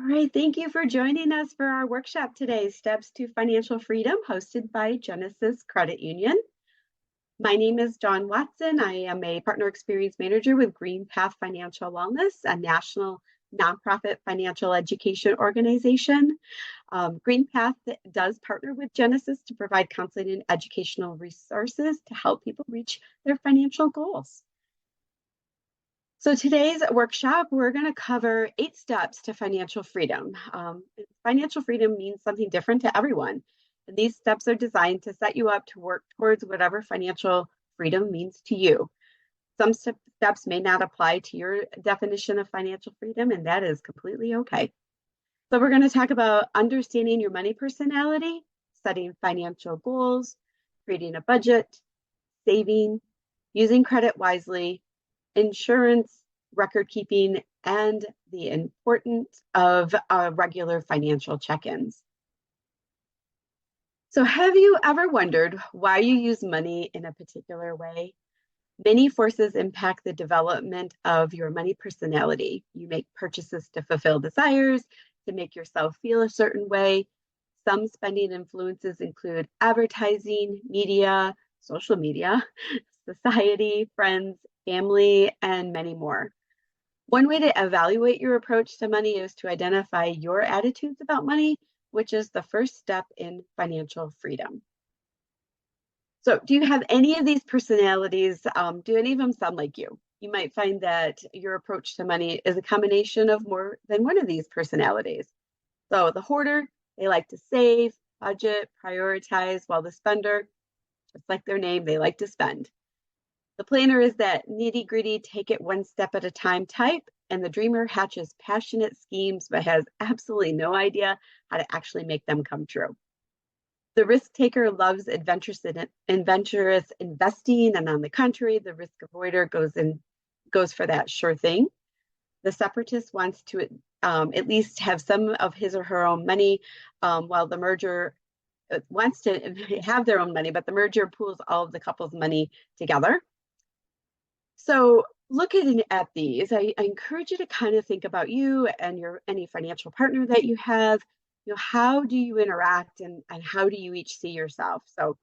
right, thank you for joining us for our workshop today, Steps to Financial Freedom, hosted by Genesis Credit Union. My name is Dawn Watson. I am a Partner Experience Manager with GreenPath Financial Wellness, a national nonprofit financial education organization. GreenPath does partner with Genesis to provide counseling and educational resources to help people reach their financial goals. So today's workshop, we're going to cover 8 steps to financial freedom. Financial freedom means something different to everyone. And these steps are designed to set you up to work towards whatever financial freedom means to you. Some steps may not apply to your definition of financial freedom, and that is completely okay. So we're going to talk about understanding your money personality, setting financial goals, creating a budget, saving, using credit wisely, insurance, record keeping, and the importance of regular financial check-ins. So have you ever wondered why you use money in a particular way? Many forces impact the development of your money personality. You make purchases to fulfill desires, to make yourself feel a certain way. Some spending influences include advertising, media, social media, society, friends, family, and many more. One way to evaluate your approach to money is to identify your attitudes about money, which is the first step in financial freedom. So, do you have any of these personalities? Do any of them sound like you? You might find that your approach to money is a combination of more than one of these personalities. So, the hoarder, they like to save, budget, prioritize, while the spender, just like their name, they like to spend. The planner is that nitty-gritty, take it one step at a time type, and the dreamer hatches passionate schemes but has absolutely no idea how to actually make them come true. The risk taker loves adventurous investing, and on the contrary, the risk avoider goes for that sure thing. The separatist wants to at least have some of his or her own money, while the merger wants to have their own money, but the merger pools all of the couple's money together. So looking at these, I encourage you to kind of think about you and any financial partner that you have. How do you interact, and how do you each see yourself? So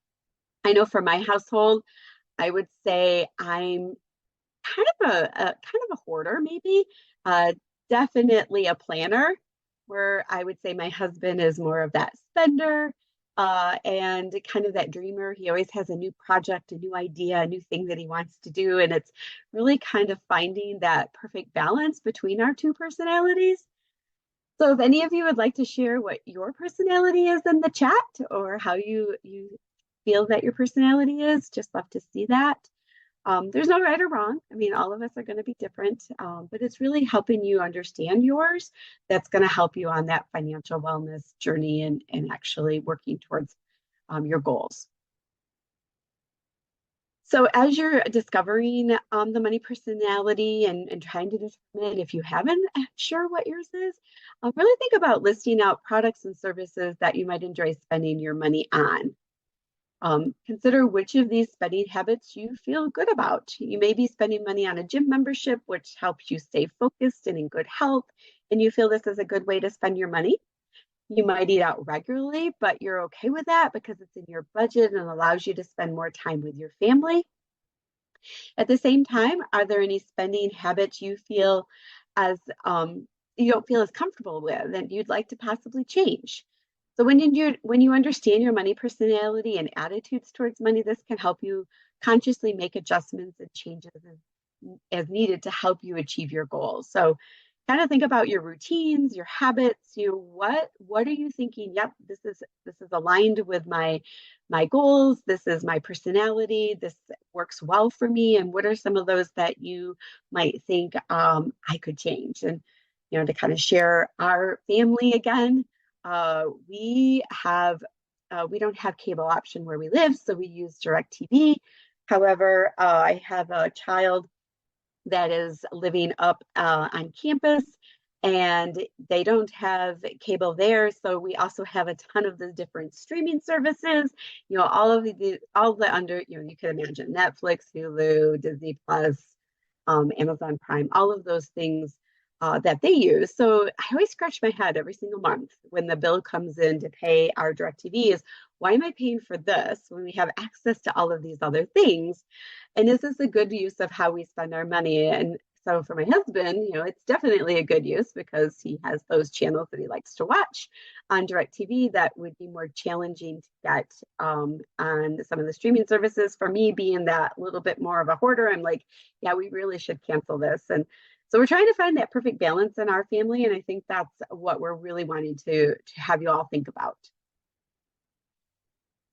I know for my household, I would say I'm kind of a hoarder, maybe. Definitely a planner, where I would say my husband is more of that spender, and kind of that dreamer. He always has a new project, a new idea, a new thing that he wants to do. And it's really kind of finding that perfect balance between our two personalities. So if any of you would like to share what your personality is in the chat, or how you feel that your personality is, just love to see that. There's no right or wrong. I mean, all of us are going to be different, but it's really helping you understand yours that's going to help you on that financial wellness journey, and actually working towards your goals. So as you're discovering the money personality, and trying to determine if you haven't sure what yours is, really think about listing out products and services that you might enjoy spending your money on. Consider which of these spending habits you feel good about. You may be spending money on a gym membership, which helps you stay focused and in good health, and you feel this is a good way to spend your money. You might eat out regularly, but you're okay with that because it's in your budget and allows you to spend more time with your family. At the same time, are there any spending habits you feel as you don't feel as comfortable with and you'd like to possibly change? So when you understand your money personality and attitudes towards money, this can help you consciously make adjustments and changes as needed to help you achieve your goals. So kind of think about your routines, your habits. What are you thinking? Yep, this is aligned with my goals. This is my personality. This works well for me. And what are some of those that you might think I could change? And to kind of share our family again. We don't have cable option where we live, so we use DirecTV. However, I have a child that is living up on campus, and they don't have cable there. So we also have a ton of the different streaming services, all the under, you can imagine Netflix, Hulu, Disney Plus, Amazon Prime, all of those things that they use. So I always scratch my head every single month when the bill comes in to pay our DirecTV is, why am I paying for this when we have access to all of these other things? And is this a good use of how we spend our money? And so for my husband, it's definitely a good use because he has those channels that he likes to watch on DirecTV that would be more challenging to get on some of the streaming services. For me, being that little bit more of a hoarder, I'm like, yeah, we really should cancel this. And so we're trying to find that perfect balance in our family. And I think that's what we're really wanting to have you all think about.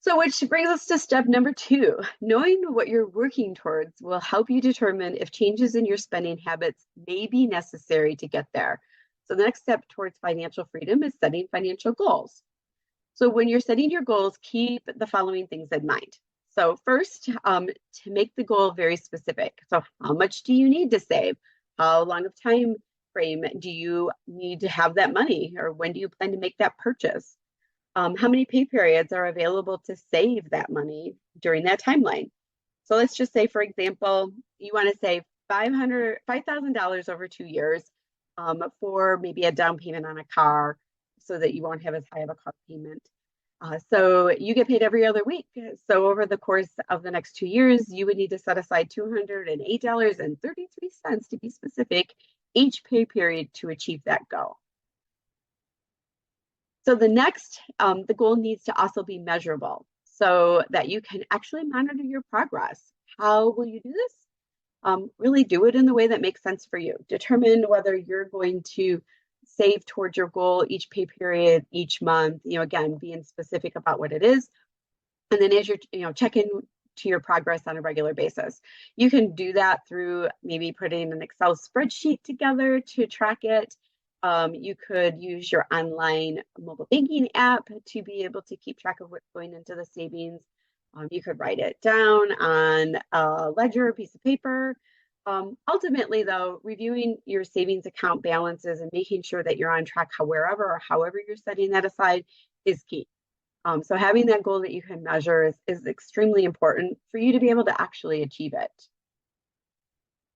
So, which brings us to step number 2. Knowing what you're working towards will help you determine if changes in your spending habits may be necessary to get there. So, the next step towards financial freedom is setting financial goals. So, when you're setting your goals, keep the following things in mind. So, first, to make the goal very specific. So, how much do you need to save? How long of time frame do you need to have that money? Or when do you plan to make that purchase? How many pay periods are available to save that money during that timeline? So let's just say, for example, you want to save $5,000 over 2 years for maybe a down payment on a car so that you won't have as high of a car payment. So you get paid every other week. So over the course of the next 2 years, you would need to set aside $208.33 to be specific each pay period to achieve that goal. So the next, the goal needs to also be measurable so that you can actually monitor your progress. How will you do this? Really do it in the way that makes sense for you. Determine whether you're going to save towards your goal each pay period, each month, again, being specific about what it is. And then as you're, checking to your progress on a regular basis. You can do that through maybe putting an Excel spreadsheet together to track it. You could use your online mobile banking app to be able to keep track of what's going into the savings. You could write it down on a ledger, a piece of paper. Ultimately, though, reviewing your savings account balances and making sure that you're on track wherever or however you're setting that aside is key. So having that goal that you can measure is extremely important for you to be able to actually achieve it.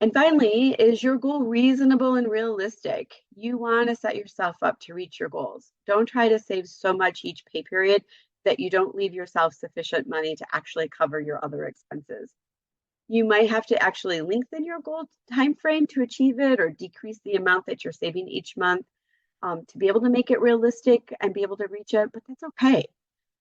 And finally, is your goal reasonable and realistic? You want to set yourself up to reach your goals. Don't try to save so much each pay period that you don't leave yourself sufficient money to actually cover your other expenses. You might have to actually lengthen your goal time frame to achieve it or decrease the amount that you're saving each month to be able to make it realistic and be able to reach it, but that's okay.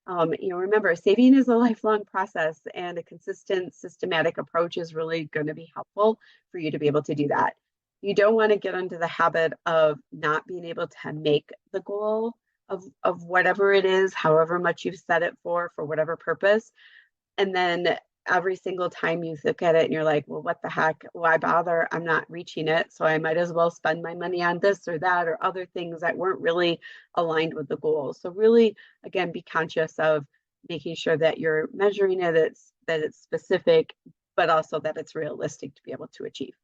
Remember, saving is a lifelong process, and a consistent, systematic approach is really going to be helpful for you to be able to do that. You don't want to get into the habit of not being able to make the goal of whatever it is, however much you've set it for whatever purpose. And then every single time you look at it and you're like, well, what the heck? Why bother? I'm not reaching it. So I might as well spend my money on this or that or other things that weren't really aligned with the goal. So really, again, be conscious of making sure that you're measuring it, that it's specific, but also that it's realistic to be able to achieve.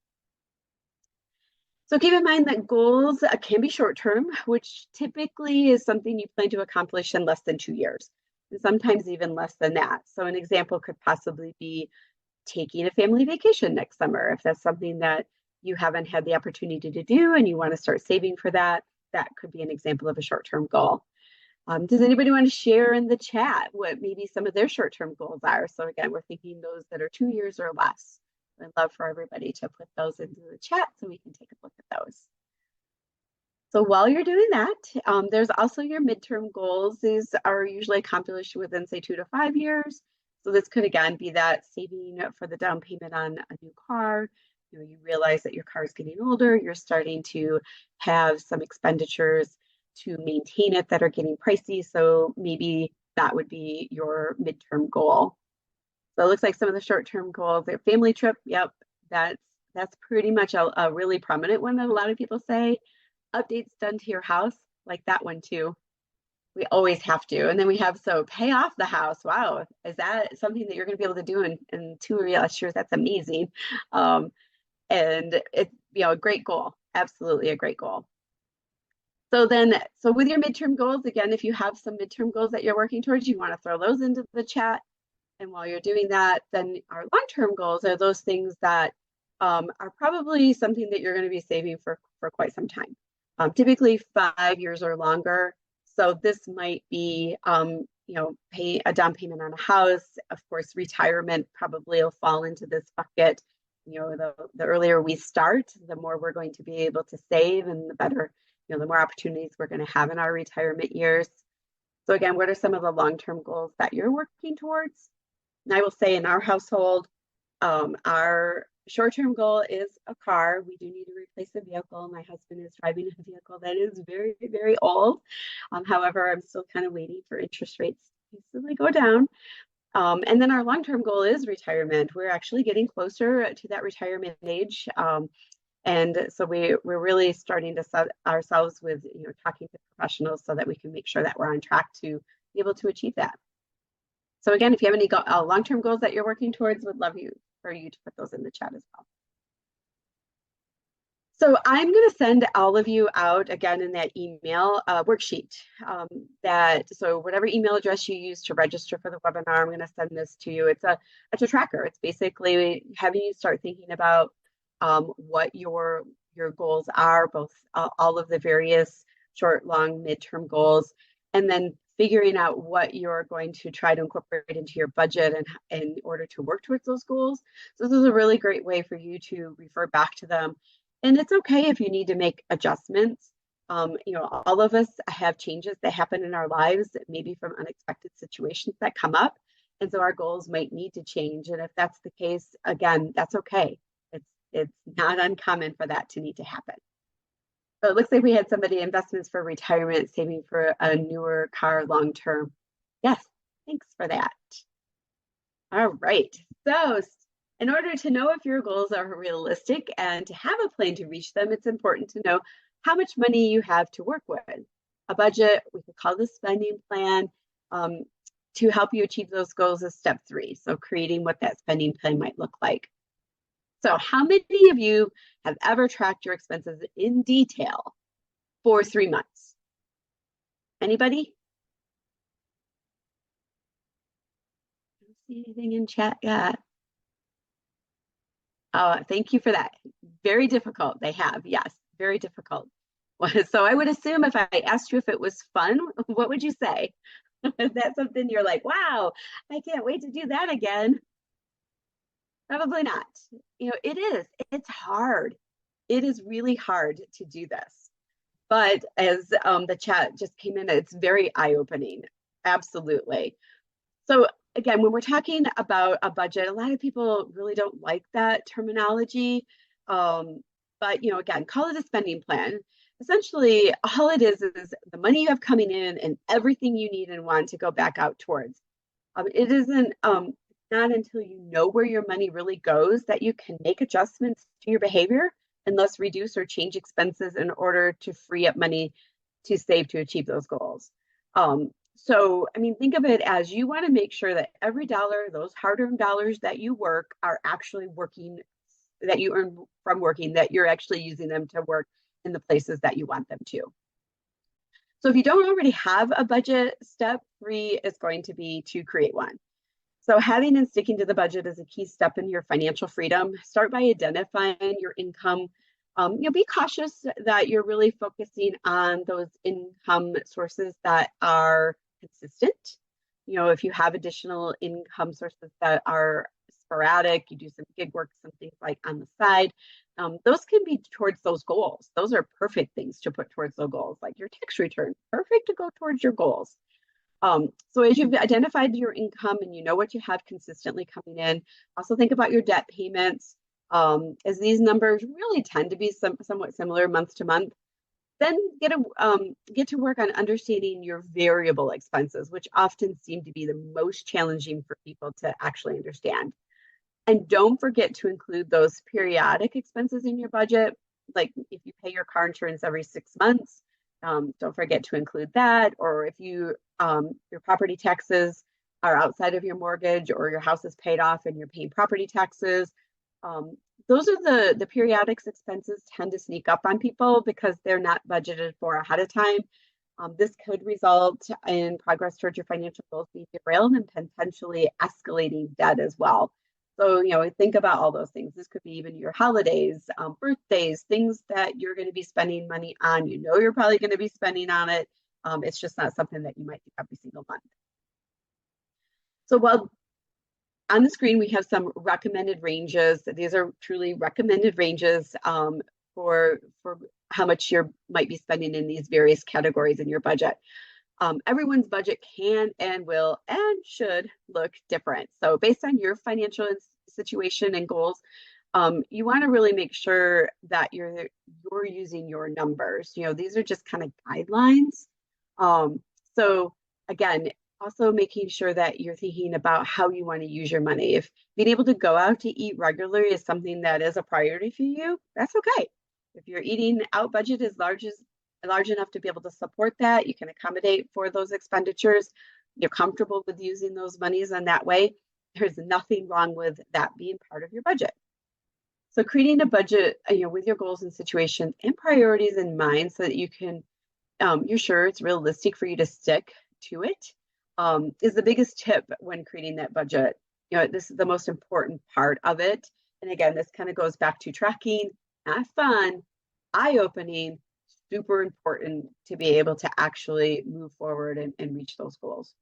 So keep in mind that goals can be short-term, which typically is something you plan to accomplish in less than 2 years. And sometimes even less than that. So an example could possibly be taking a family vacation next summer. If that's something that you haven't had the opportunity to do and you want to start saving for that, that could be an example of a short-term goal. Does anybody want to share in the chat what maybe some of their short-term goals are? So again, we're thinking those that are 2 years or less. I'd love for everybody to put those into the chat so we can take a look at those. So while you're doing that, there's also your midterm goals. These are usually accomplished within, say, 2 to 5 years. So this could, again, be that saving for the down payment on a new car. You realize that your car is getting older. You're starting to have some expenditures to maintain it that are getting pricey. So maybe that would be your midterm goal. So it looks like some of the short-term goals, their family trip. Yep, that's pretty much a really prominent one that a lot of people say. Updates done to your house, like that one too. We always have to. And then we have, so pay off the house. Wow. Is that something that you're going to be able to do in 2 or less years? That's amazing. And it's, a great goal. Absolutely a great goal. So with your midterm goals, again, if you have some midterm goals that you're working towards, you want to throw those into the chat. And while you're doing that, then our long-term goals are those things that are probably something that you're going to be saving for quite some time, typically 5 years or longer. So this might be, pay a down payment on a house. Of course, retirement probably will fall into this bucket. The earlier we start, the more we're going to be able to save, and the better, the more opportunities we're going to have in our retirement years. So again, what are some of the long-term goals that you're working towards? And I will say in our household, our short-term goal is a car. We do need to replace a vehicle. My husband is driving a vehicle that is very, very old. However, I'm still kind of waiting for interest rates to basically go down. And then our long-term goal is retirement. We're actually getting closer to that retirement age. And so we're really starting to set ourselves with, talking to professionals so that we can make sure that we're on track to be able to achieve that. So again, if you have any long-term goals that you're working towards, would love for you to put those in the chat as well. So I'm going to send all of you out again in that email worksheet. So whatever email address you use to register for the webinar, I'm going to send this to you. It's a tracker. It's basically having you start thinking about what your goals are, both all of the various short, long, midterm goals, and then figuring out what you're going to try to incorporate into your budget and in order to work towards those goals. So this is a really great way for you to refer back to them. And it's okay if you need to make adjustments. All of us have changes that happen in our lives, maybe from unexpected situations that come up. And so our goals might need to change. And if that's the case, again, that's okay. It's not uncommon for that to need to happen. So it looks like we had somebody investments for retirement, saving for a newer car long term. Yes, thanks for that. All right. So in order to know if your goals are realistic and to have a plan to reach them, it's important to know how much money you have to work with. A budget, we could call this spending plan, to help you achieve those goals is step 3. So creating what that spending plan might look like. So how many of you have ever tracked your expenses in detail for 3 months? Anybody? I don't see anything in chat yet. Thank you for that. Very difficult. They have, yes, very difficult. So I would assume if I asked you if it was fun, what would you say? Is that something you're like, wow, I can't wait to do that again? Probably not. It is. It's hard. It is really hard to do this. But as the chat just came in, it's very eye-opening. Absolutely. So again, when we're talking about a budget, a lot of people really don't like that terminology. But again, call it a spending plan. Essentially, all it is the money you have coming in and everything you need and want to go back out towards. It isn't not until you know where your money really goes that you can make adjustments to your behavior and thus reduce or change expenses in order to free up money to save to achieve those goals. So, think of it as you want to make sure that every dollar, those hard-earned dollars that you work are actually working, that you earn from working, that you're actually using them to work in the places that you want them to. So if you don't already have a budget, step 3 is going to be to create one. So having and sticking to the budget is a key step in your financial freedom. Start by identifying your income. Be cautious that you're really focusing on those income sources that are consistent. If you have additional income sources that are sporadic, you do some gig work, some things like on the side, those can be towards those goals. Those are perfect things to put towards those goals, like your tax return, perfect to go towards your goals. So as you've identified your income and you know what you have consistently coming in, also think about your debt payments. As these numbers really tend to be somewhat similar month to month, then get to work on understanding your variable expenses, which often seem to be the most challenging for people to actually understand. And don't forget to include those periodic expenses in your budget, like if you pay your car insurance every 6 months. Don't forget to include that. Or if your property taxes are outside of your mortgage or your house is paid off and you're paying property taxes, those are the periodic expenses tend to sneak up on people because they're not budgeted for ahead of time. This could result in progress towards your financial goals being derailed and potentially escalating debt as well. So, think about all those things. This could be even your holidays, birthdays, things that you're going to be spending money on. You're probably going to be spending on it. It's just not something that you might do every single month. So while on the screen, we have some recommended ranges. These are truly recommended ranges for how much you might be spending in these various categories in your budget. Everyone's budget can and will and should look different. So based on your financial situation and goals, you want to really make sure that you're using your numbers. These are just kind of guidelines. So again, also making sure that you're thinking about how you want to use your money. If being able to go out to eat regularly is something that is a priority for you, that's okay. If your eating out budget is large enough to be able to support that, you can accommodate for those expenditures, you're comfortable with using those monies in that way, there's nothing wrong with that being part of your budget. So creating a budget, with your goals and situation and priorities in mind so that you can, you're sure it's realistic for you to stick to it, is the biggest tip when creating that budget. This is the most important part of it. And again, this kind of goes back to tracking, not fun, eye-opening, super important to be able to actually move forward and reach those goals.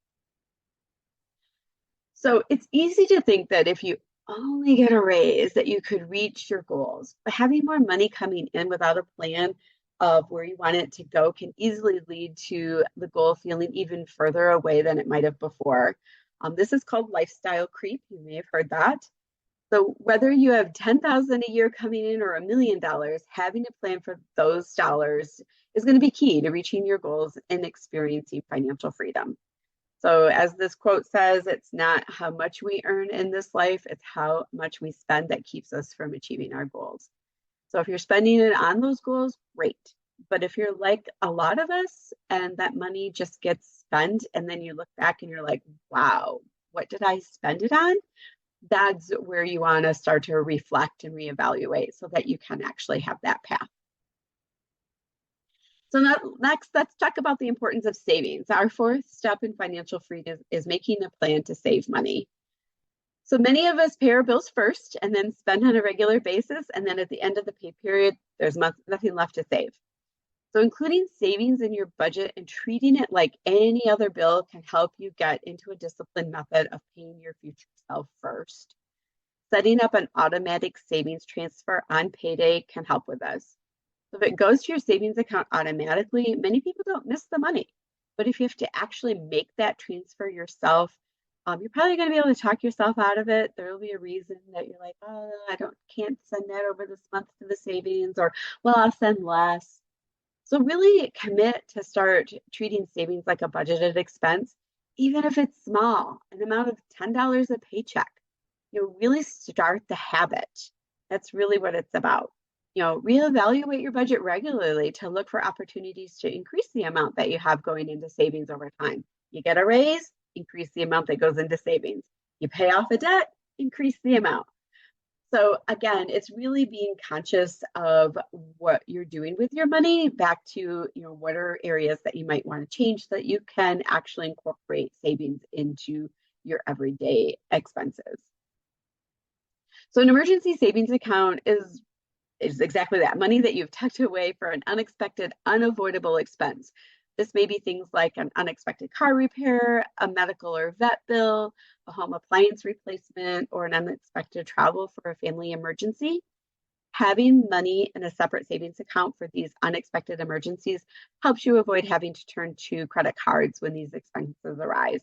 So it's easy to think that if you only get a raise that you could reach your goals, but having more money coming in without a plan of where you want it to go can easily lead to the goal feeling even further away than it might have before. This is called lifestyle creep. You may have heard that. So whether you have $10,000 a year coming in or $1 million, having a plan for those dollars is going to be key to reaching your goals and experiencing financial freedom. So as this quote says, it's not how much we earn in this life, it's how much we spend that keeps us from achieving our goals. So if you're spending it on those goals, great. But if you're like a lot of us and that money just gets spent and then you look back and you're like, wow, what did I spend it on? That's where you want to start to reflect and reevaluate so that you can actually have that path. So next, let's talk about the importance of savings. Our fourth step in financial freedom is making a plan to save money. So many of us pay our bills first and then spend on a regular basis. And then at the end of the pay period, there's nothing left to save. So including savings in your budget and treating it like any other bill can help you get into a disciplined method of paying your future self first. Setting up an automatic savings transfer on payday can help with this. So if it goes to your savings account automatically, many people don't miss the money. But if you have to actually make that transfer yourself, you're probably going to be able to talk yourself out of it. There will be a reason that you're like, oh, can't send that over this month to the savings, or well, I'll send less. So really commit to start treating savings like a budgeted expense, even if it's small, an amount of $10 a paycheck. Really start the habit. That's really what it's about. Reevaluate your budget regularly to look for opportunities to increase the amount that you have going into savings over time. You get a raise, increase the amount that goes into savings. You pay off a debt, increase the amount. So again, it's really being conscious of what you're doing with your money, back to, what are areas that you might want to change so that you can actually incorporate savings into your everyday expenses. So an emergency savings account is exactly that, money that you've tucked away for an unexpected, unavoidable expense. This may be things like an unexpected car repair, a medical or vet bill, a home appliance replacement, or an unexpected travel for a family emergency. Having money in a separate savings account for these unexpected emergencies helps you avoid having to turn to credit cards when these expenses arise.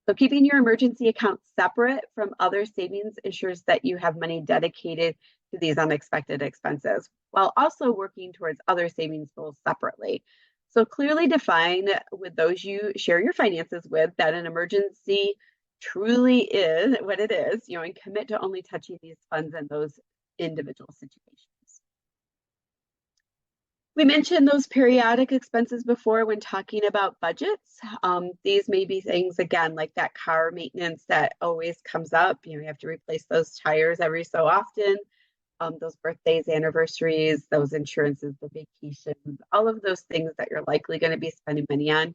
So keeping your emergency account separate from other savings ensures that you have money dedicated to these unexpected expenses, while also working towards other savings goals separately. So clearly define with those you share your finances with that an emergency truly is what it is, and commit to only touching these funds in those individual situations. We mentioned those periodic expenses before when talking about budgets. These may be things, again, like that car maintenance that always comes up. You have to replace those tires every so often. Those birthdays, anniversaries, those insurances, the vacations, all of those things that you're likely going to be spending money on.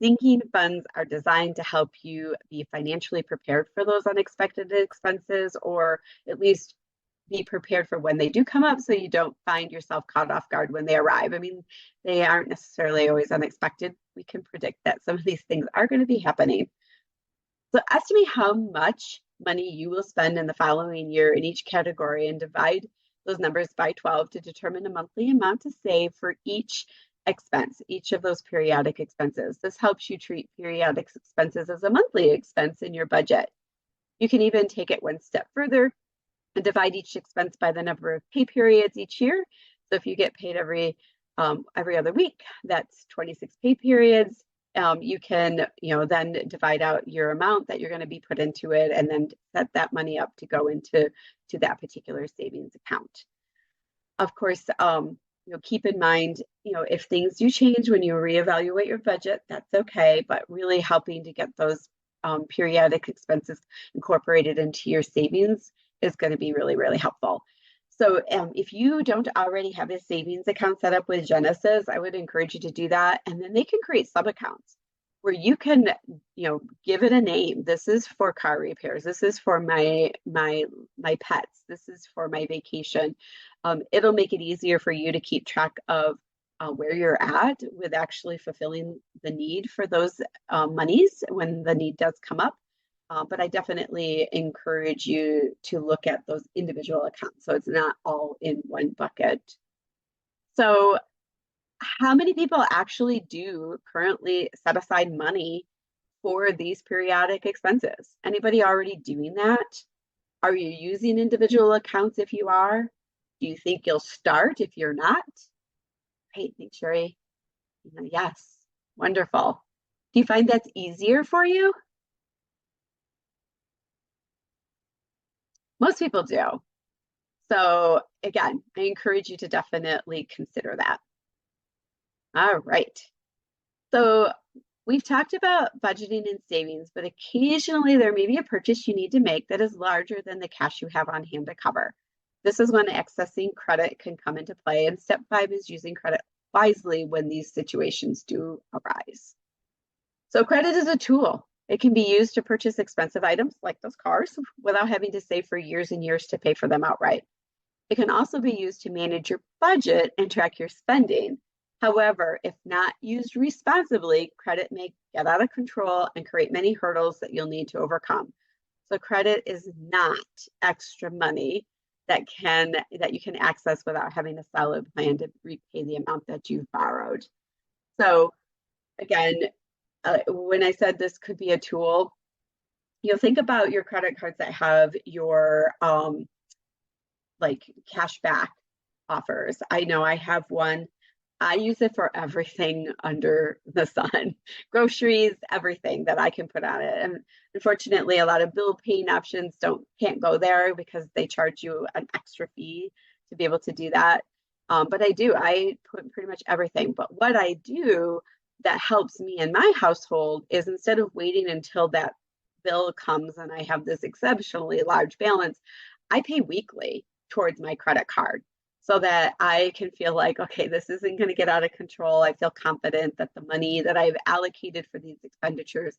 Sinking funds are designed to help you be financially prepared for those unexpected expenses, or at least be prepared for when they do come up so you don't find yourself caught off guard when they arrive. I mean, they aren't necessarily always unexpected. We can predict that some of these things are going to be happening. So estimate how much money you will spend in the following year in each category and divide those numbers by 12 to determine a monthly amount to save for each expense, each of those periodic expenses. This helps you treat periodic expenses as a monthly expense in your budget. You can even take it one step further and divide each expense by the number of pay periods each year. So if you get paid every other week, that's 26 pay periods. You can, then divide out your amount that you're going to be put into it, and then set that money up to go into that particular savings account. Of course, keep in mind, if things do change when you reevaluate your budget, that's okay. But really helping to get those periodic expenses incorporated into your savings is going to be really, really helpful. So if you don't already have a savings account set up with Genesis, I would encourage you to do that. And then they can create sub-accounts where you can, give it a name. This is for car repairs. This is for my pets. This is for my vacation. It'll make it easier for you to keep track of where you're at with actually fulfilling the need for those monies when the need does come up. But I definitely encourage you to look at those individual accounts so it's not all in one bucket. So how many people actually do currently set aside money for these periodic expenses? Anybody already doing that? Are you using individual accounts if you are? Do you think you'll start if you're not? Great, thanks, Sherry. Yes, wonderful. Do you find that's easier for you? Most people do. So again, I encourage you to definitely consider that. All right. So we've talked about budgeting and savings, but occasionally there may be a purchase you need to make that is larger than the cash you have on hand to cover. This is when accessing credit can come into play, and step 5 is using credit wisely when these situations do arise. So credit is a tool. It can be used to purchase expensive items like those cars without having to save for years and years to pay for them outright. It can also be used to manage your budget and track your spending. However, if not used responsibly, credit may get out of control and create many hurdles that you'll need to overcome. So credit is not extra money that you can access without having a solid plan to repay the amount that you've borrowed. So again, when I said this could be a tool, think about your credit cards that have your like cash back offers. I know I have one. I use it for everything under the sun, groceries, everything that I can put on it. And unfortunately, a lot of bill paying options can't go there because they charge you an extra fee to be able to do that. But I put pretty much everything. But what I do that helps me in my household is, instead of waiting until that bill comes and I have this exceptionally large balance, I pay weekly towards my credit card, so that I can feel like, okay, this isn't going to get out of control. I feel confident that the money that I've allocated for these expenditures,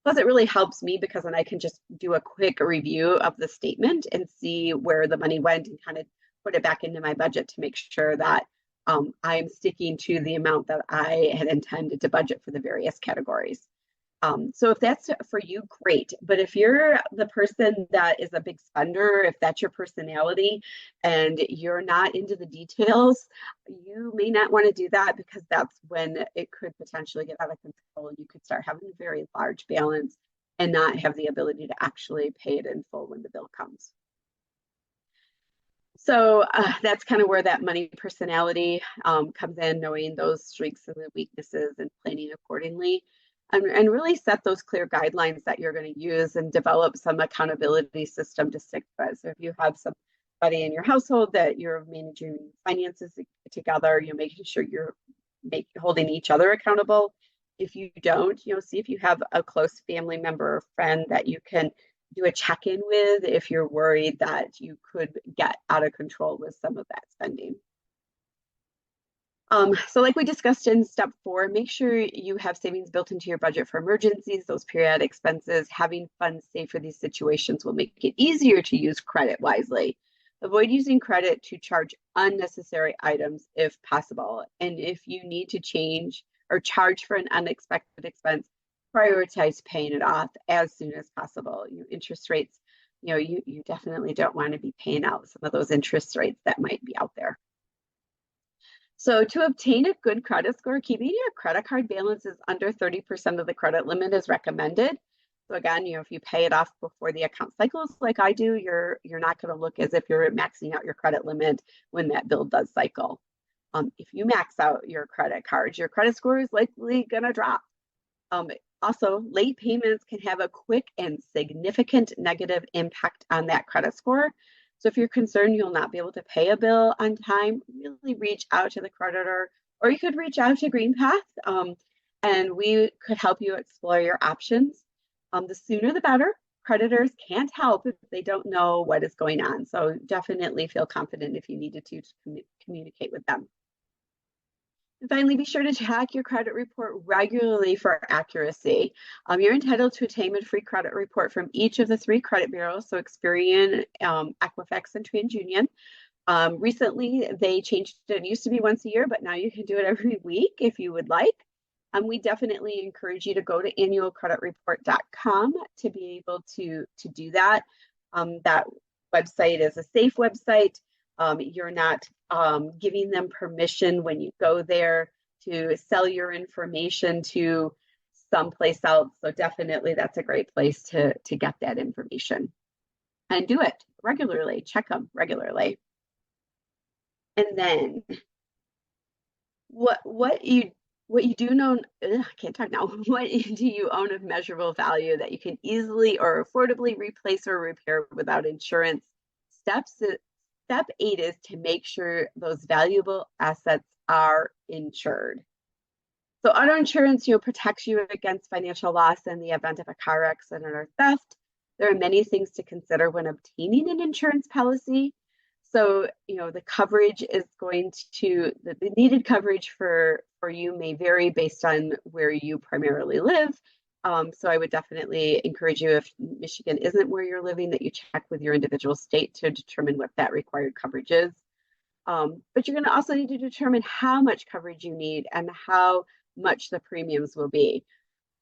plus it really helps me because then I can just do a quick review of the statement and see where the money went and kind of put it back into my budget to make sure that I'm sticking to the amount that I had intended to budget for the various categories. So if that's for you, great. But if you're the person that is a big spender, if that's your personality and you're not into the details, you may not want to do that, because that's when it could potentially get out of control and you could start having a very large balance and not have the ability to actually pay it in full when the bill comes. So that's kind of where that money personality comes in, knowing those strengths and the weaknesses and planning accordingly. And really set those clear guidelines that you're going to use and develop some accountability system to stick with. So if you have somebody in your household that you're managing finances together, you're making sure you're holding each other accountable. If you don't, see if you have a close family member or friend that you can do a check-in with if you're worried that you could get out of control with some of that spending. So like we discussed in step 4, make sure you have savings built into your budget for emergencies, those periodic expenses. Having funds saved for these situations will make it easier to use credit wisely. Avoid using credit to charge unnecessary items if possible. And if you need to change or charge for an unexpected expense, prioritize paying it off as soon as possible. Your interest rates, you definitely don't want to be paying out some of those interest rates that might be out there. So to obtain a good credit score, keeping your credit card balances under 30% of the credit limit is recommended. So again, if you pay it off before the account cycles like I do, you're not going to look as if you're maxing out your credit limit when that bill does cycle. If you max out your credit cards, your credit score is likely going to drop. Also, late payments can have a quick and significant negative impact on that credit score. So if you're concerned you'll not be able to pay a bill on time, really reach out to the creditor, or you could reach out to GreenPath, and we could help you explore your options. The sooner the better. Creditors can't help if they don't know what is going on. So definitely feel confident if you needed to communicate with them. And finally, be sure to check your credit report regularly for accuracy. You're entitled to obtain a free credit report from each of the 3 credit bureaus, so Experian, Equifax, and TransUnion. Recently, they changed it. It used to be once a year, but now you can do it every week if you would like. We definitely encourage you to go to annualcreditreport.com to be able to do that. That website is a safe website. You're not giving them permission when you go there to sell your information to someplace else. So definitely that's a great place to get that information. And do it regularly, check them regularly. And then what you do know, I can't talk now. What do you own of measurable value that you can easily or affordably replace or repair without insurance? Step 8 is to make sure those valuable assets are insured. So auto insurance, protects you against financial loss in the event of a car accident or theft. There are many things to consider when obtaining an insurance policy. So, the coverage is the needed coverage for you may vary based on where you primarily live. So I would definitely encourage you, if Michigan isn't where you're living, that you check with your individual state to determine what that required coverage is. But you're going to also need to determine how much coverage you need and how much the premiums will be.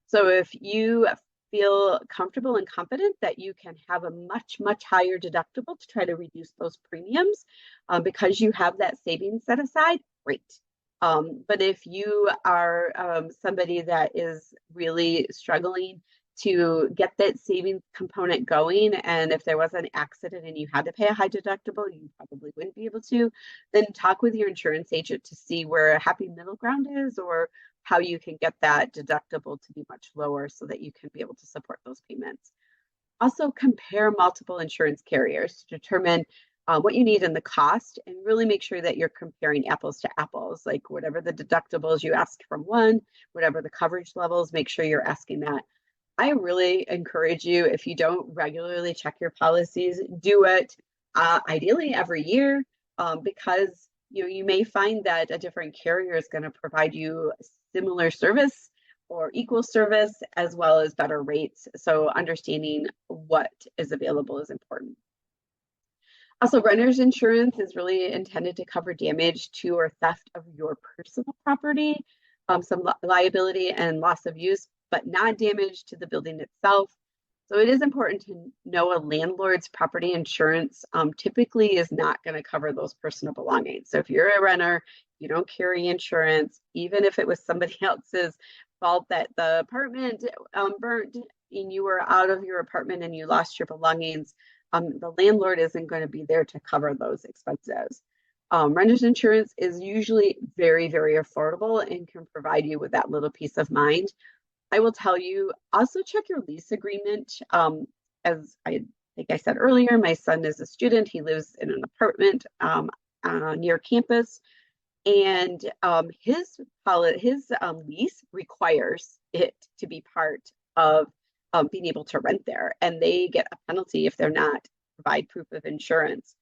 So if you feel comfortable and confident that you can have a much, much higher deductible to try to reduce those premiums because you have that savings set aside, great. But if you are somebody that is really struggling to get that savings component going, and if there was an accident and you had to pay a high deductible, you probably wouldn't be able to, then talk with your insurance agent to see where a happy middle ground is, or how you can get that deductible to be much lower so that you can be able to support those payments. Also, compare multiple insurance carriers to determine what you need and the cost, and really make sure that you're comparing apples to apples, like whatever the deductibles you ask from one, whatever the coverage levels, make sure you're asking that. I really encourage you, if you don't regularly check your policies, do it ideally every year, because you may find that a different carrier is going to provide you similar service or equal service, as well as better rates. So understanding what is available is important. Also, renter's insurance is really intended to cover damage to or theft of your personal property, some liability and loss of use, but not damage to the building itself. So it is important to know a landlord's property insurance typically is not going to cover those personal belongings. So if you're a renter, you don't carry insurance, even if it was somebody else's fault that the apartment burnt and you were out of your apartment and you lost your belongings, the landlord isn't going to be there to cover those expenses. Renter's insurance is usually very, very affordable and can provide you with that little peace of mind. I will tell you, also check your lease agreement. As I think I said earlier, my son is a student. He lives in an apartment near campus, and his lease requires it to be part of being able to rent there, and they get a penalty if they're not provide proof of insurance.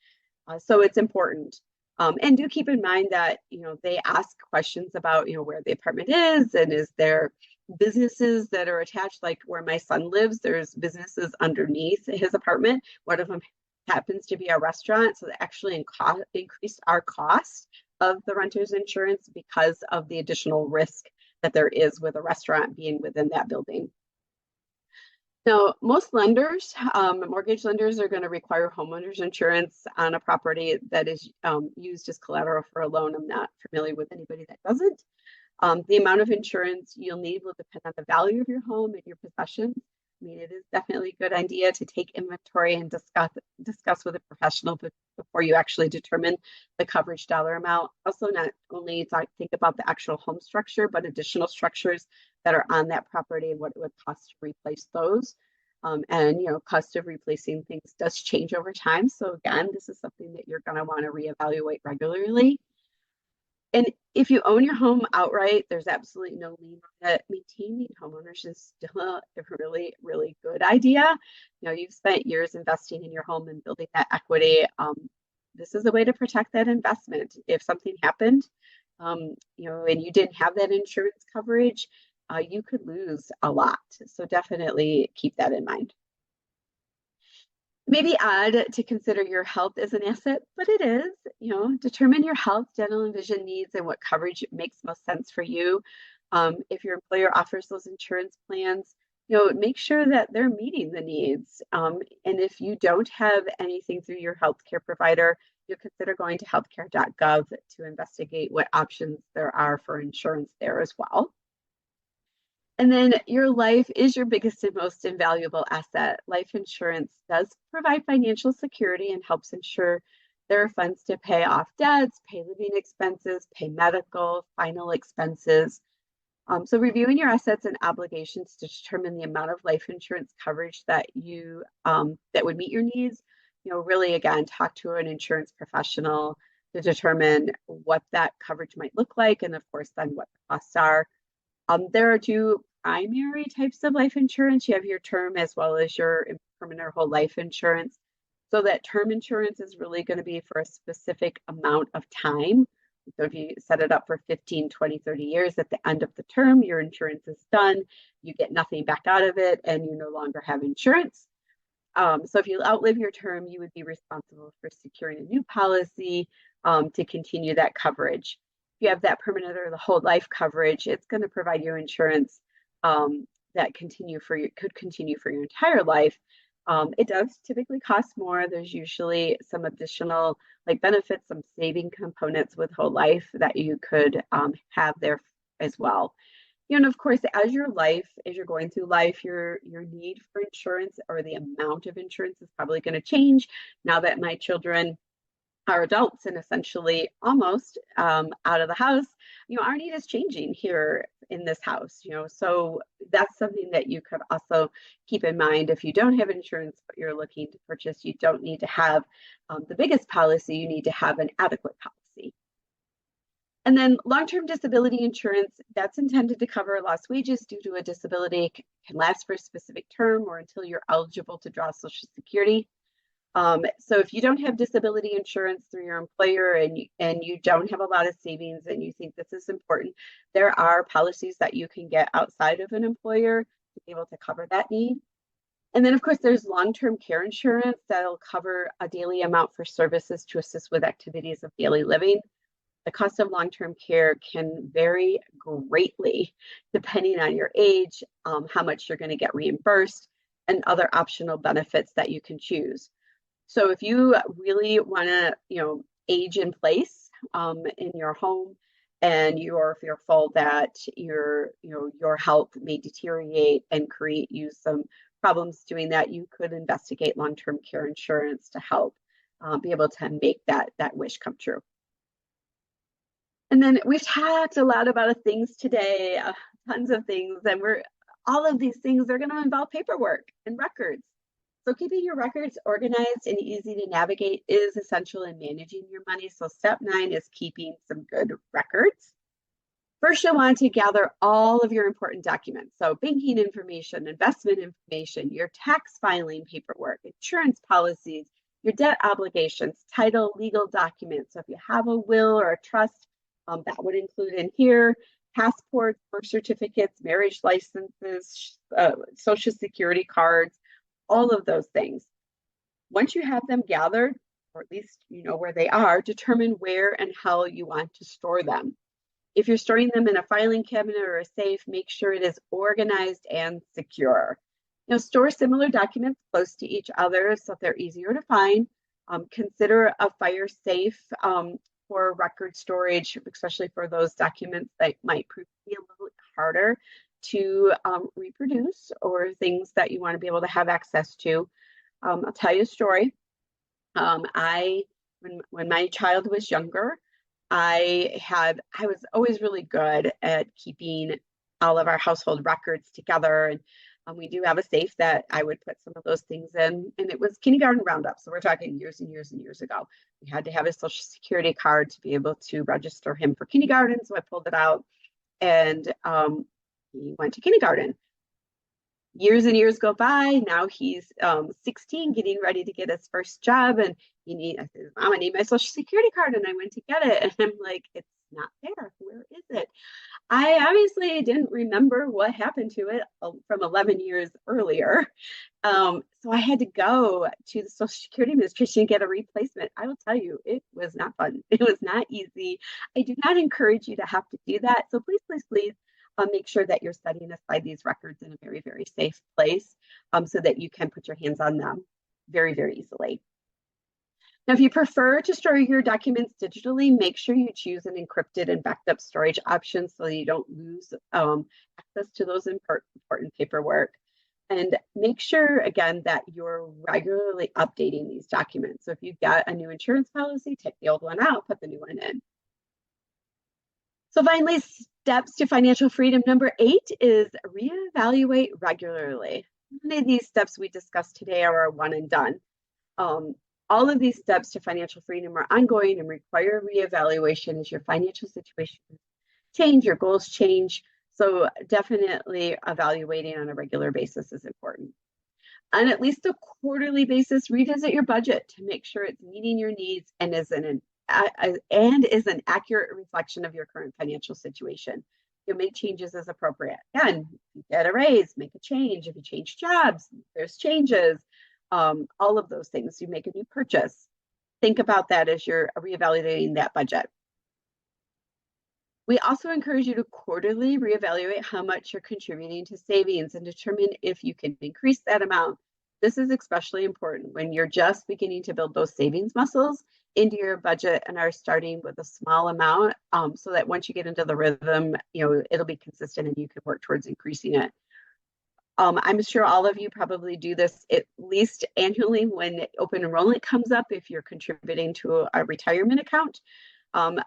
So it's important. And do keep in mind that, they ask questions about, where the apartment is and is there businesses that are attached, like where my son lives, there's businesses underneath his apartment. One of them happens to be a restaurant. So that actually increased our cost of the renter's insurance because of the additional risk that there is with a restaurant being within that building. Now, most lenders, mortgage lenders, are going to require homeowners insurance on a property that is used as collateral for a loan. I'm not familiar with anybody that doesn't. The amount of insurance you'll need will depend on the value of your home and your possessions. I mean, it is definitely a good idea to take inventory and discuss with a professional before you actually determine the coverage dollar amount. Also, not only think about the actual home structure, but additional structures that are on that property and what it would cost to replace those. And cost of replacing things does change over time. So again, this is something that you're going to want to reevaluate regularly. And if you own your home outright, there's absolutely no lien on it. Maintaining homeowners is still a really, really good idea. You've spent years investing in your home and building that equity. This is a way to protect that investment. If something happened, and you didn't have that insurance coverage, you could lose a lot. So definitely keep that in mind. Maybe add to consider your health as an asset, but it is, determine your health, dental, and vision needs and what coverage makes most sense for you. If your employer offers those insurance plans, make sure that they're meeting the needs. And if you don't have anything through your healthcare provider, you'll consider going to healthcare.gov to investigate what options there are for insurance there as well. And then your life is your biggest and most invaluable asset. Life insurance does provide financial security and helps ensure there are funds to pay off debts, pay living expenses, pay medical, final expenses. So reviewing your assets and obligations to determine the amount of life insurance coverage that that would meet your needs. Really, again, talk to an insurance professional to determine what that coverage might look like, and of course, then what the costs are. There are two primary types of life insurance. You have your term as well as your permanent or whole life insurance. So that term insurance is really going to be for a specific amount of time. So if you set it up for 15, 20, 30 years, at the end of the term, your insurance is done, you get nothing back out of it, and you no longer have insurance. So if you outlive your term, you would be responsible for securing a new policy to continue that coverage. If you have that permanent or the whole life coverage, it's going to provide you insurance that could continue for your entire life. It does typically cost more. There's usually some additional benefits, some saving components with whole life that you could have there as well. And of course, as you're going through life, your need for insurance or the amount of insurance is probably going to change. Now that my children are adults and essentially almost out of the house, our need is changing here in this house, so that's something that you could also keep in mind. If you don't have insurance, but you're looking to purchase, you don't need to have the biggest policy, you need to have an adequate policy. And then long-term disability insurance, that's intended to cover lost wages due to a disability, can last for a specific term or until you're eligible to draw Social Security. So if you don't have disability insurance through your employer and you don't have a lot of savings and you think this is important, there are policies that you can get outside of an employer to be able to cover that need. And then, of course, there's long-term care insurance that'll cover a daily amount for services to assist with activities of daily living. The cost of long-term care can vary greatly depending on your age, how much you're going to get reimbursed, and other optional benefits that you can choose. So if you really want to, age in place in your home, and you're fearful that your health may deteriorate and create you some problems doing that, you could investigate long-term care insurance to help be able to make that wish come true. And then we've talked a lot about things today, tons of things, and all of these things are going to involve paperwork and records. So keeping your records organized and easy to navigate is essential in managing your money. So step 9 is keeping some good records. First, you'll want to gather all of your important documents. So banking information, investment information, your tax filing paperwork, insurance policies, Your debt obligations, title, legal documents. So if you have a will or a trust, that would include in here passports, birth certificates, marriage licenses, social security cards, all of those things. Once you have them gathered, or at least you know where they are, determine where and how you want to store them. If you're storing them in a filing cabinet or a safe, make sure it is organized and secure. Store similar documents close to each other so they're easier to find. Consider a fire safe for record storage, especially for those documents that might prove to be a little harder to reproduce, or things that you want to be able to have access to. I'll tell you a story. When my child was younger, I was always really good at keeping all of our household records together. And we do have a safe that I would put some of those things in, and it was kindergarten roundup. So we're talking years and years and years ago. We had to have a social security card to be able to register him for kindergarten. So I pulled it out, and he went to kindergarten. Years and years go by. Now he's 16, getting ready to get his first job, and I said, Mom, I need my social security card, and I went to get it, and I'm like, it's not there. Where is it? I obviously didn't remember what happened to it from 11 years earlier. So I had to go to the Social Security Administration and get a replacement. I will tell you, it was not fun. It was not easy. I do not encourage you to have to do that. So please, please, please make sure that you're setting aside these records in a very, very safe place so that you can put your hands on them very, very easily. Now, if you prefer to store your documents digitally, make sure you choose an encrypted and backed up storage option so you don't lose access to those important paperwork. And make sure, again, that you're regularly updating these documents. So if you've got a new insurance policy, take the old one out, put the new one in. So finally, steps to financial freedom. Number 8 is reevaluate regularly. Many of these steps we discussed today are a one and done. All of these steps to financial freedom are ongoing and require reevaluation as your financial situation change, your goals change. So definitely evaluating on a regular basis is important. On at least a quarterly basis, revisit your budget to make sure it's meeting your needs and is an accurate reflection of your current financial situation. You'll make changes as appropriate. Again, if you get a raise, make a change. If you change jobs, there's changes. All of those things. You make a new purchase. Think about that as you're reevaluating that budget. We also encourage you to quarterly reevaluate how much you're contributing to savings and determine if you can increase that amount. This is especially important when you're just beginning to build those savings muscles into your budget and are starting with a small amount, so that once you get into the rhythm, it'll be consistent and you can work towards increasing it. I'm sure all of you probably do this at least annually when open enrollment comes up. If you're contributing to a retirement account,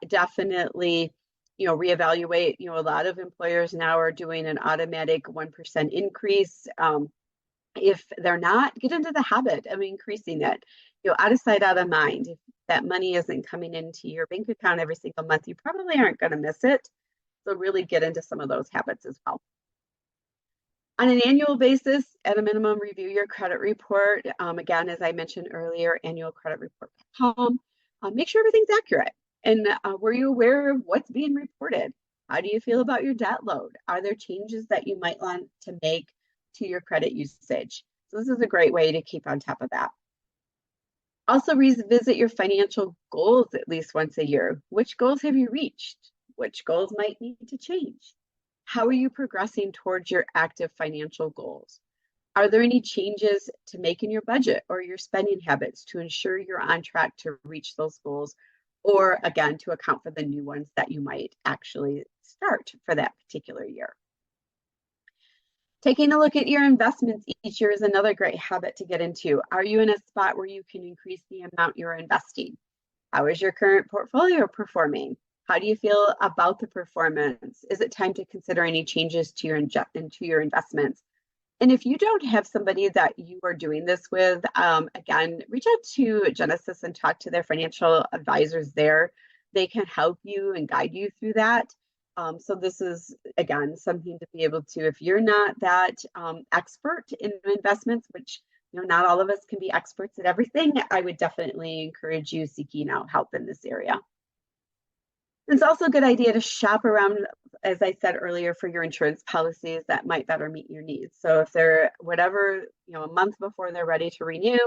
definitely, reevaluate. A lot of employers now are doing an automatic 1% increase. If they're not, get into the habit of increasing it. Out of sight, out of mind. If that money isn't coming into your bank account every single month, you probably aren't going to miss it. So really get into some of those habits as well. On an annual basis, at a minimum, review your credit report. Again, as I mentioned earlier, annualcreditreport.com. Make sure everything's accurate. And were you aware of what's being reported? How do you feel about your debt load? Are there changes that you might want to make to your credit usage? So this is a great way to keep on top of that. Also, revisit your financial goals at least once a year. Which goals have you reached? Which goals might need to change? How are you progressing towards your active financial goals? Are there any changes to make in your budget or your spending habits to ensure you're on track to reach those goals, or again, to account for the new ones that you might actually start for that particular year? Taking a look at your investments each year is another great habit to get into. Are you in a spot where you can increase the amount you're investing? How is your current portfolio performing? How do you feel about the performance? Is it time to consider any changes to your investments? And if you don't have somebody that you are doing this with, again, reach out to Genesis and talk to their financial advisors there. They can help you and guide you through that. So this is, again, something to be able to, if you're not that expert in investments, which not all of us can be experts at everything. I would definitely encourage you seeking out help in this area. It's also a good idea to shop around, as I said earlier, for your insurance policies that might better meet your needs. So if they're whatever, a month before they're ready to renew,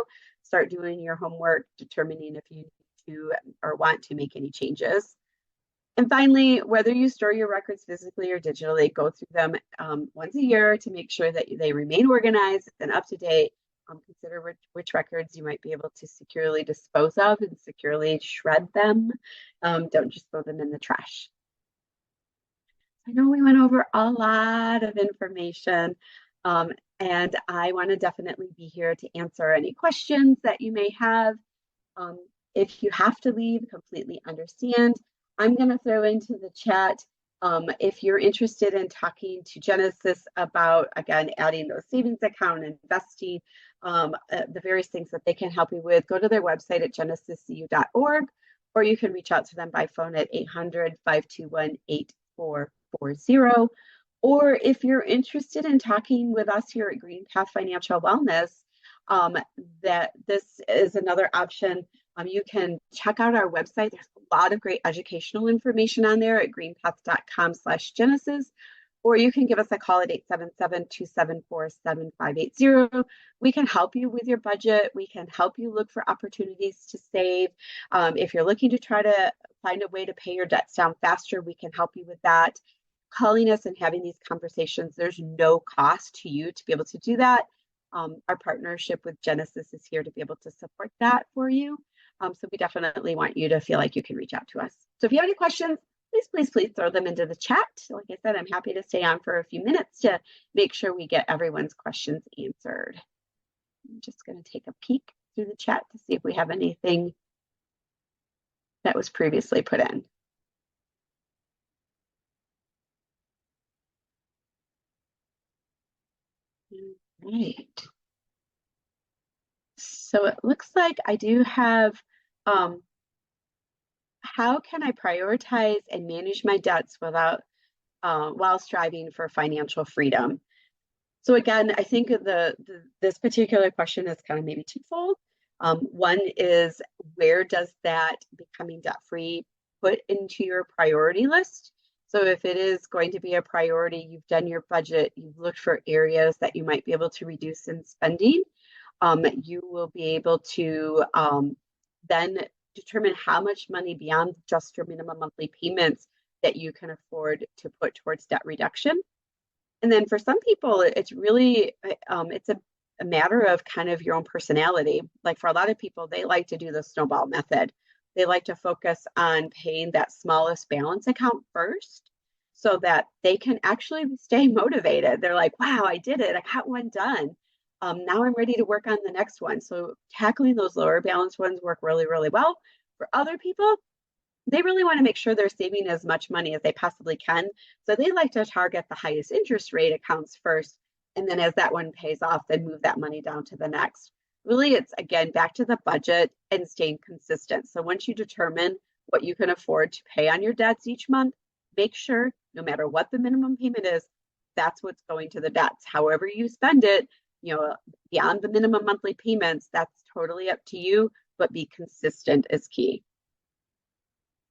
start doing your homework, determining if you need to or want to make any changes. And finally, whether you store your records physically or digitally, go through them once a year to make sure that they remain organized and up to date. Consider which records you might be able to securely dispose of and securely shred them. Don't just throw them in the trash. I know we went over a lot of information, and I want to definitely be here to answer any questions that you may have. If you have to leave, completely understand. I'm going to throw into the chat if you're interested in talking to Genesis about, again, adding those savings account, investing, the various things that they can help you with, go to their website at genesiscu.org, or you can reach out to them by phone at 800-521-8440. Or if you're interested in talking with us here at GreenPath Financial Wellness, that this is another option. You can check out our website. There's a lot of great educational information on there at greenpath.com/Genesis, or you can give us a call at 877-274-7580. We can help you with your budget. We can help you look for opportunities to save. If you're looking to try to find a way to pay your debts down faster, we can help you with that. Calling us and having these conversations, there's no cost to you to be able to do that. Our partnership with Genesis is here to be able to support that for you. So we definitely want you to feel like you can reach out to us. So if you have any questions, please throw them into the chat. Like I said, I'm happy to stay on for a few minutes to make sure we get everyone's questions answered. I'm just going to take a peek through the chat to see if we have anything that was previously put in. All right. So it looks like I do have, how can I prioritize and manage my debts without, while striving for financial freedom? So again, I think this particular question is kind of maybe twofold. One is, where does that becoming debt-free put into your priority list? So if it is going to be a priority, you've done your budget, you've looked for areas that you might be able to reduce in spending, you will be able to then determine how much money beyond just your minimum monthly payments that you can afford to put towards debt reduction. And then for some people, it's really, it's a matter of kind of your own personality. Like for a lot of people, they like to do the snowball method. They like to focus on paying that smallest balance account first so that they can actually stay motivated. They're like, wow, I did it. I got one done. Now I'm ready to work on the next one. So tackling those lower balance ones work really, really well. For other people, they really want to make sure they're saving as much money as they possibly can. So they like to target the highest interest rate accounts first. And then as that one pays off, then move that money down to the next. Really, it's again, back to the budget and staying consistent. So once you determine what you can afford to pay on your debts each month, make sure no matter what the minimum payment is, that's what's going to the debts. However you spend it, beyond the minimum monthly payments, that's totally up to you, but be consistent is key.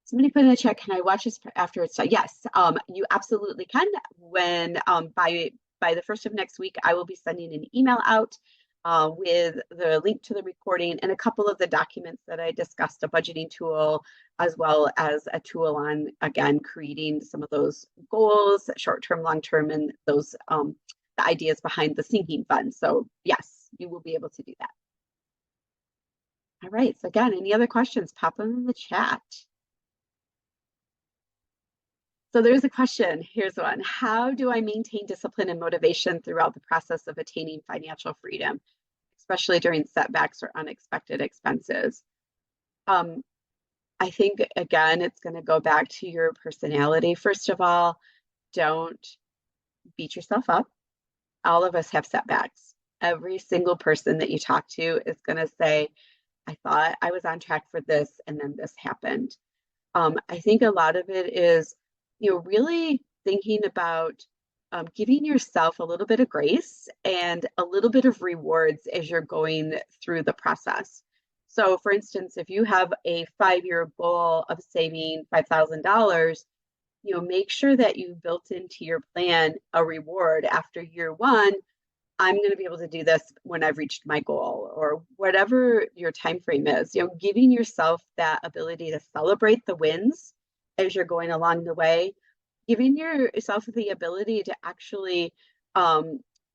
Somebody put in the chat, can I watch this after it's done? Yes, you absolutely can. When by the first of next week, I will be sending an email out with the link to the recording and a couple of the documents that I discussed, a budgeting tool, as well as a tool on, again, creating some of those goals, short-term, long-term, and those the ideas behind the sinking fund. So yes, you will be able to do that. All right, so again, any other questions, pop them in the chat. So there's a question, here's one. How do I maintain discipline and motivation throughout the process of attaining financial freedom, especially during setbacks or unexpected expenses? I think, again, it's going to go back to your personality. First of all, don't beat yourself up. All of us have setbacks. Every single person that you talk to is going to say, I thought I was on track for this, and then this happened. I think a lot of it is, really thinking about giving yourself a little bit of grace and a little bit of rewards as you're going through the process. So, for instance, if you have a 5-year goal of saving $5,000, make sure that you built into your plan a reward after year one. I'm going to be able to do this when I've reached my goal, or whatever your time frame is. Giving yourself that ability to celebrate the wins as you're going along the way, giving yourself the ability to actually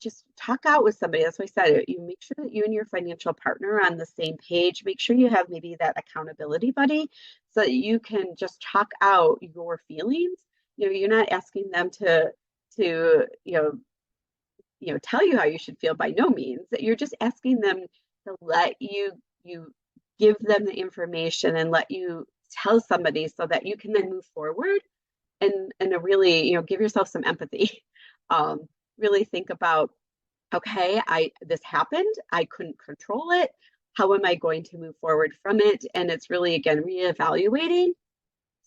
just talk out with somebody. That's why I said, you make sure that you and your financial partner are on the same page. Make sure you have maybe that accountability buddy so that you can just talk out your feelings. You're not asking them to tell you how you should feel, by no means. That you're just asking them to let you give them the information and let you tell somebody so that you can then move forward and really, give yourself some empathy. Really think about, okay, this happened, I couldn't control it. How am I going to move forward from it? And it's really, again, reevaluating,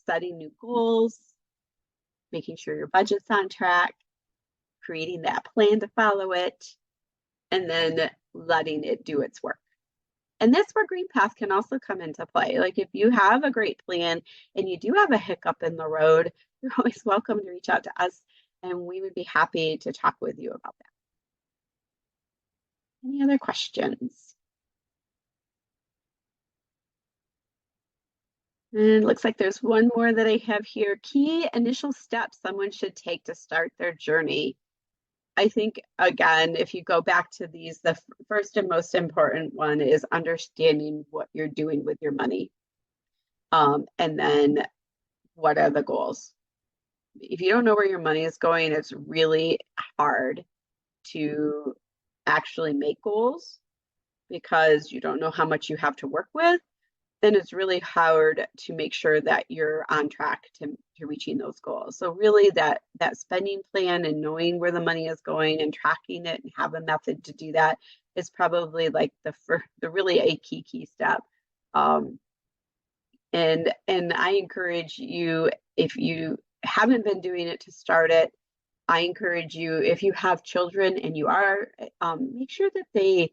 setting new goals, making sure your budget's on track, creating that plan to follow it, and then letting it do its work. And that's where GreenPath can also come into play. Like, if you have a great plan and you do have a hiccup in the road, you're always welcome to reach out to us, and we would be happy to talk with you about that. Any other questions? And it looks like there's one more that I have here. Key initial steps someone should take to start their journey. I think, again, if you go back to these, the first and most important one is understanding what you're doing with your money. And then what are the goals? If you don't know where your money is going, it's really hard to actually make goals because you don't know how much you have to work with. Then it's really hard to make sure that you're on track to reaching those goals. So really that spending plan and knowing where the money is going and tracking it and have a method to do that is probably like the really a key step. And I encourage you, if you haven't been doing it, to start it. I encourage you, if you have children and you are, make sure that they,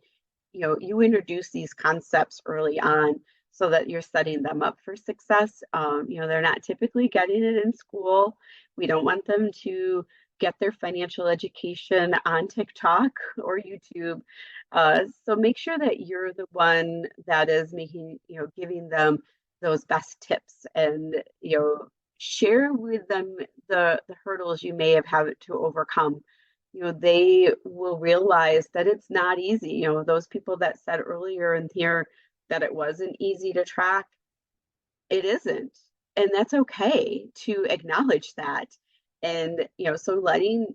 you introduce these concepts early on so that you're setting them up for success. They're not typically getting it in school. We don't want them to get their financial education on TikTok or YouTube. So make sure that you're the one that is giving them those best tips, and, share with them the hurdles you may have had to overcome. They will realize that it's not easy. Those people that said earlier in here that it wasn't easy to track, it isn't. And that's okay to acknowledge that. And, so letting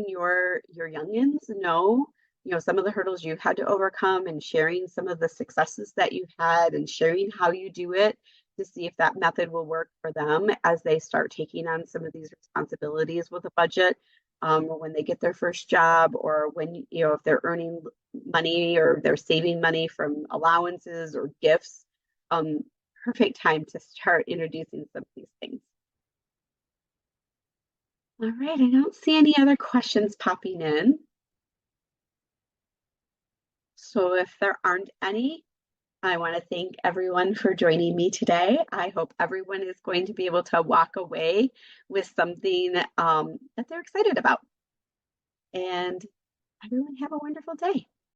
your youngins know, some of the hurdles you've had to overcome, and sharing some of the successes that you've had, and sharing how you do it to see if that method will work for them as they start taking on some of these responsibilities with a budget, or when they get their first job, or when, if they're earning money or they're saving money from allowances or gifts. Perfect time to start introducing some of these things. All right, I don't see any other questions popping in. So if there aren't any, I want to thank everyone for joining me today. I hope everyone is going to be able to walk away with something that they're excited about. And everyone have a wonderful day.